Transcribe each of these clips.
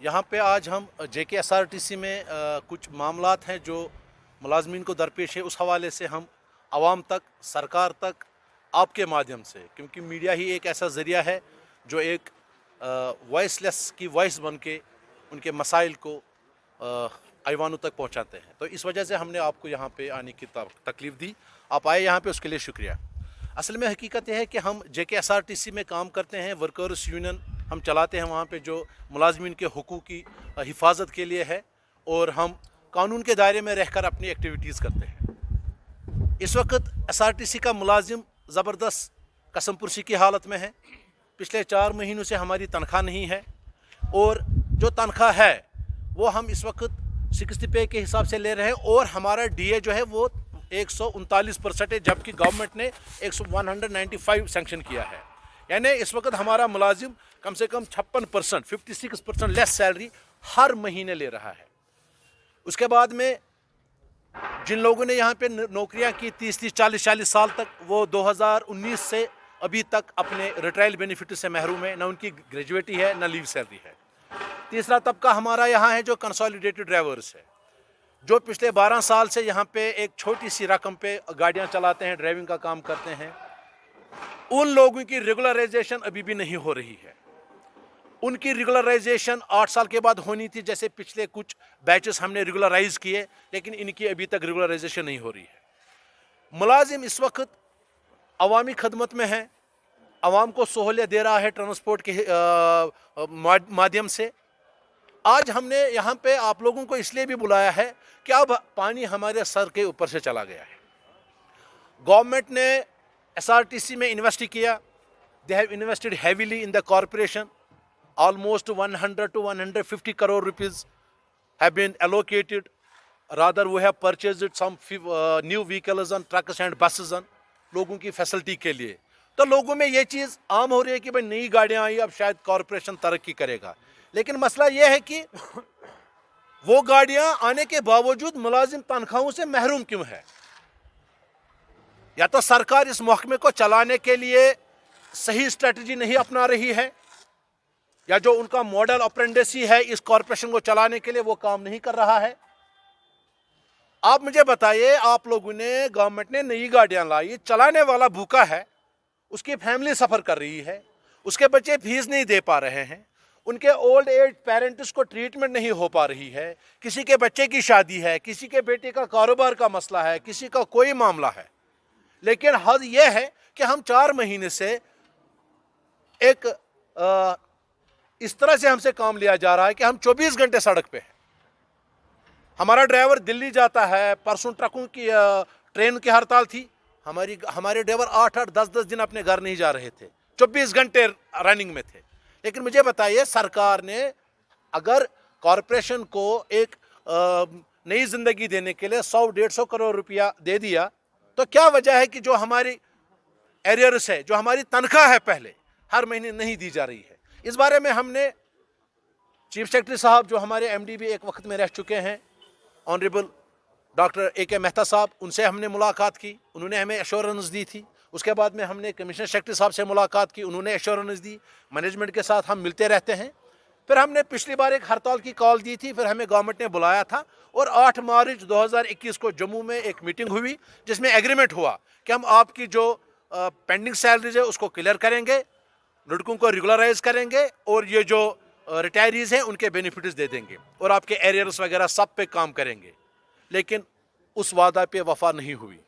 यहाँ पे आज हम JKSRTC में कुछ मामलात हैं जो मुलाजमीन को दरपेश है, उस हवाले से हम आवाम तक, सरकार तक, आपके माध्यम से, क्योंकि मीडिया ही एक ऐसा ज़रिया है जो एक वॉइसलेस की वॉइस बन के उनके मसाइल को ऐवानों तक पहुँचाते हैं। तो इस वजह से हमने आपको यहाँ पे आने की तकलीफ़ दी। आप आए यहाँ पे, उसके लिए शुक्रिया। असल में हकीकत यह है कि हम JKSRTC में काम करते हैं, वर्कर्स यूनियन हम चलाते हैं वहाँ पे, जो मुलाजमीन के हुकूक़ की हिफाजत के लिए है, और हम कानून के दायरे में रहकर अपनी एक्टिविटीज़ करते हैं। इस वक्त SRTC का मुलाजिम ज़बरदस्त कसम पुरसी की हालत में है। पिछले 4 महीनों से हमारी तनख्वाह नहीं है, और जो तनख्वाह है वो हम इस वक्त 60 पे के हिसाब से ले रहे हैं, और हमारा DA जो है वो 139% है, जबकि गवर्नमेंट ने 195 सेंक्शन किया है। यानी इस वक्त हमारा मुलाजिम कम से कम 56%, 56% लेस सैलरी हर महीने ले रहा है। उसके बाद में जिन लोगों ने यहाँ पे नौकरियाँ की 30-30, 40-40 साल तक, वो 2019 से अभी तक अपने रिटायर्ड बेनिफिट से महरूम है, ना उनकी ग्रेजुएटी है, ना लीव सैलरी है। तीसरा तबका हमारा यहाँ है जो कंसोलिडेटेड ड्राइवर्स है, जो पिछले 12 साल से यहाँ पे एक छोटी सी रकम पे गाड़ियाँ चलाते हैं, ड्राइविंग का काम करते हैं। उन लोगों की रेगुलराइजेशन अभी भी नहीं हो रही है। उनकी रेगुलराइजेशन 8 साल के बाद होनी थी, जैसे पिछले कुछ बैचेस हमने रेगुलराइज किए, लेकिन इनकी अभी तक रेगुलराइजेशन नहीं हो रही है। मुलाजिम इस वक्त अवामी खदमत में है, अवाम को सहूलियत दे रहा है ट्रांसपोर्ट के माध्यम से। आज हमने यहाँ पे आप लोगों को इसलिए भी बुलाया है कि अब पानी हमारे सर के ऊपर से चला गया है। गवर्नमेंट ने SRTC में इन्वेस्ट किया, they have invested heavily in the corporation, almost 100 to 150 crore rupees have been allocated. Rather, we have purchased some new vehicles and trucks and buses and लोगों की फैसिलिटी के लिए। तो लोगों में ये चीज़ आम हो रही है कि भाई नई गाड़ियाँ आई, अब शायद कॉरपोरेशन तरक्की करेगा। लेकिन मसला ये है कि वो गाड़ियाँ आने के बावजूद मुलाजिम तनख्वाहों से महरूम क्यों है? या तो सरकार इस महकमे को चलाने के लिए सही स्ट्रेटजी नहीं अपना रही है, या जो उनका मॉडल ऑपरेंडेसी है इस कॉरपोरेशन को चलाने के लिए वो काम नहीं कर रहा है। आप मुझे बताइए, आप लोगों ने, गवर्नमेंट ने नई गाड़ियां लाई, चलाने वाला भूखा है, उसकी फैमिली सफ़र कर रही है, उसके बच्चे फीस नहीं दे पा रहे हैं, उनके ओल्ड एज पेरेंट्स को ट्रीटमेंट नहीं हो पा रही है, किसी के बच्चे की शादी है, किसी के बेटे का कारोबार का मसला है, किसी का कोई मामला है। लेकिन हद यह है कि हम 4 महीने से एक इस तरह से हमसे काम लिया जा रहा है कि हम 24 घंटे सड़क पे हैं। हमारा ड्राइवर दिल्ली जाता है, परसों ट्रकों की ट्रेन की हड़ताल थी, हमारे ड्राइवर 8-8, 10-10 दिन अपने घर नहीं जा रहे थे, 24 घंटे रनिंग में थे। लेकिन मुझे बताइए, सरकार ने अगर कॉरपोरेशन को एक नई जिंदगी देने के लिए 100-150 करोड़ रुपया दे दिया, तो क्या वजह है कि जो हमारी एरियर्स है, जो हमारी तनख्वाह है पहले, हर महीने नहीं दी जा रही है? इस बारे में हमने चीफ सेक्रेटरी साहब, जो हमारे MD भी एक वक्त में रह चुके हैं, ऑनरेबल डॉक्टर AK मेहता साहब, उनसे हमने मुलाकात की, उन्होंने हमें एश्योरेंस दी थी। उसके बाद में हमने कमिश्नर सेक्रेटरी साहब से मुलाकात की, उन्होंने एश्योरेंस दी। मैनेजमेंट के साथ हम मिलते रहते हैं। फिर हमने पिछली बार एक हड़ताल की कॉल दी थी, फिर हमें गवर्नमेंट ने बुलाया था, और 8 मार्च 2021 को जम्मू में एक मीटिंग हुई, जिसमें एग्रीमेंट हुआ कि हम आपकी जो पेंडिंग सैलरीज है उसको क्लियर करेंगे, लड़कों को रेगुलराइज करेंगे, और ये जो रिटायरीज हैं उनके बेनिफिट्स दे देंगे, और आपके एरियर्स वगैरह सब पे काम करेंगे। लेकिन उस वादा पे वफा नहीं हुई।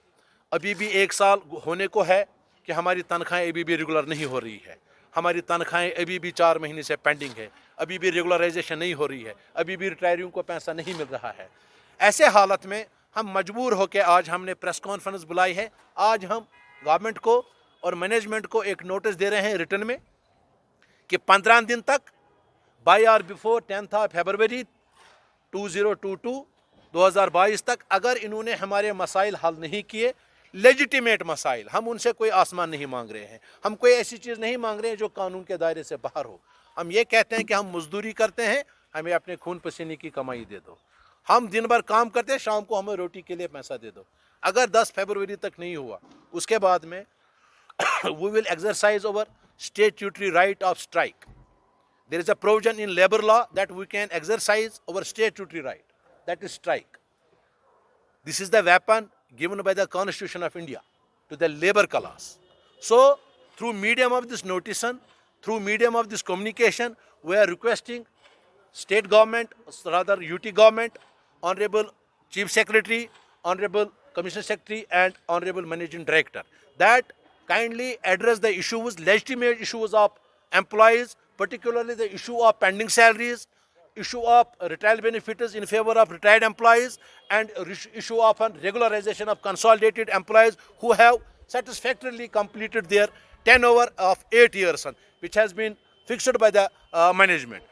अभी भी 1 साल होने को है कि हमारी तनख्वाहें अभी भी रेगुलर नहीं हो रही है। हमारी तनख्वाहें अभी भी 4 महीने से पेंडिंग है, अभी भी रेगुलराइजेशन नहीं हो रही है, अभी भी रिटायरियों को पैसा नहीं मिल रहा है। ऐसे हालत में हम मजबूर होकर आज हमने प्रेस कॉन्फ्रेंस बुलाई है। आज हम गवर्नमेंट को और मैनेजमेंट को एक नोटिस दे रहे हैं रिटर्न में कि 15 दिन तक, बाय और बिफोर 10 फरवरी 2022 तक, अगर इन्होंने हमारे मसाइल हल नहीं किए, लेजिटिमेट मसाइल, हम उनसे कोई आसमान नहीं मांग रहे हैं, हम कोई ऐसी चीज़ नहीं मांग रहे हैं जो कानून के दायरे से बाहर हो। हम ये कहते हैं कि हम मजदूरी करते हैं, हमें अपने खून पसीने की कमाई दे दो। हम दिन भर काम करते हैं, शाम को हमें रोटी के लिए पैसा दे दो। अगर 10 फरवरी तक नहीं हुआ, उसके बाद में we will exercise our statutory right of strike. There is a provision in labor law that we can exercise our statutory right, that is strike. This is the weapon given by the Constitution of India to the labor class. So, through medium of this notice, through medium of this communication, we are requesting state government, rather UT government, Honorable Chief Secretary, Honorable Commissioner Secretary and Honorable Managing Director, that kindly address the issues, legitimate issues of employees, particularly the issue of pending salaries, issue of retired benefits in favor of retired employees, and issue of regularization of consolidated employees who have satisfactorily completed their tenure of 8 years, which has been fixed by the management.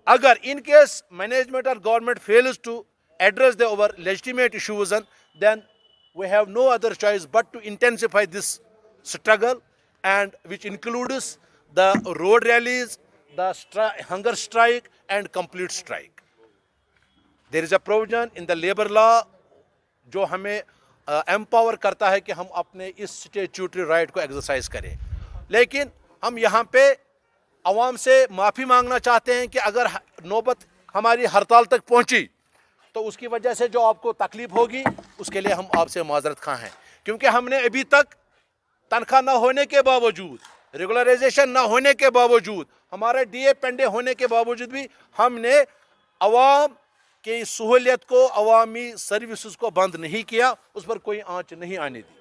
Agar in case management or government fails to address our legitimate issues, then we have no other choice but to intensify this struggle, and which includes the road rallies, the hunger strike and complete strike. There is a provision in the labor law जो हमें empower करता है कि हम अपने इस statutory right को exercise करें, लेकिन हम यहाँ पे आवाम से माफ़ी मांगना चाहते हैं कि अगर नौबत हमारी हड़ताल तक पहुँची तो उसकी वजह से जो आपको तकलीफ होगी उसके लिए हम आपसे माजरत खां हैं, क्योंकि हमने अभी तक तनख्वाह न होने के बावजूद, रेगुलराइजेशन न होने के बावजूद, हमारे डीए पेंडे होने के बावजूद भी हमने अवाम की सहूलियत को, अवामी सर्विसेज को बंद नहीं किया, उस पर कोई आंच नहीं आने दी,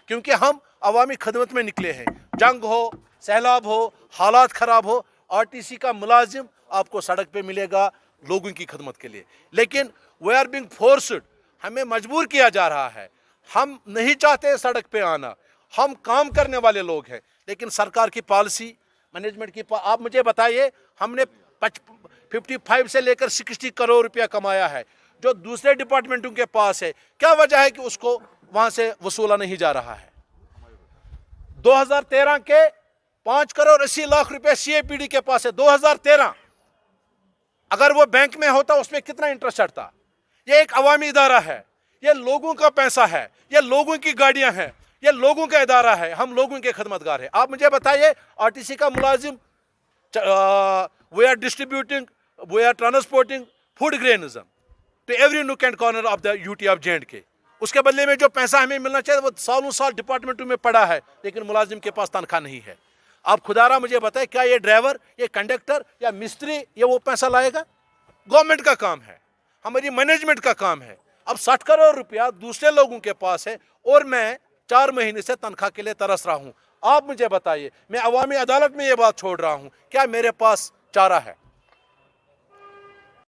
क्योंकि हम अवामी खदमत में निकले हैं। जंग हो, सैलाब हो, हालात ख़राब हो, आरटीसी का मुलाजिम आपको सड़क पे मिलेगा लोगों की खदमत के लिए, लेकिन वी आर बीइंग फोर्स्ड, हमें मजबूर किया जा रहा है। हम नहीं चाहते सड़क पे आना, हम काम करने वाले लोग हैं, लेकिन सरकार की पॉलिसी, मैनेजमेंट की आप मुझे बताइए, हमने 55 से लेकर 60 करोड़ रुपया कमाया है जो दूसरे डिपार्टमेंटों के पास है, क्या वजह है कि उसको वहां से वसूला नहीं जा रहा है? 2013 के 5 करोड़ 80 लाख रुपए सीएपीडी के पास है। 2013 अगर वो बैंक में होता उसमें कितना इंटरेस्ट चढ़ता? ये एक अवामी इदारा है, ये लोगों का पैसा है, ये लोगों की गाड़ियां हैं, ये लोगों का इदारा है, हम लोगों के खदमतगार हैं। आप मुझे बताइए, आरटीसी का मुलाजिम, we are distributing, we are transporting food grains to every nook and corner of the UT of J&K, उसके बदले में जो पैसा हमें मिलना चाहिए वो सालों साल डिपार्टमेंटों में पड़ा है, लेकिन मुलाजिम के पास तनख्वाह नहीं है। आप खुदारा मुझे बताएं, क्या ये ड्राइवर, ये कंडक्टर या मिस्त्री ये वो पैसा लाएगा? गवर्नमेंट का काम है, हमारी मैनेजमेंट का काम है। अब 60 करोड़ रुपया दूसरे लोगों के पास है और मैं 4 महीने से तनख्वाह के लिए तरस रहा हूं। आप मुझे बताइए, मैं अवामी अदालत में ये बात छोड़ रहा हूं, क्या मेरे पास चारा है?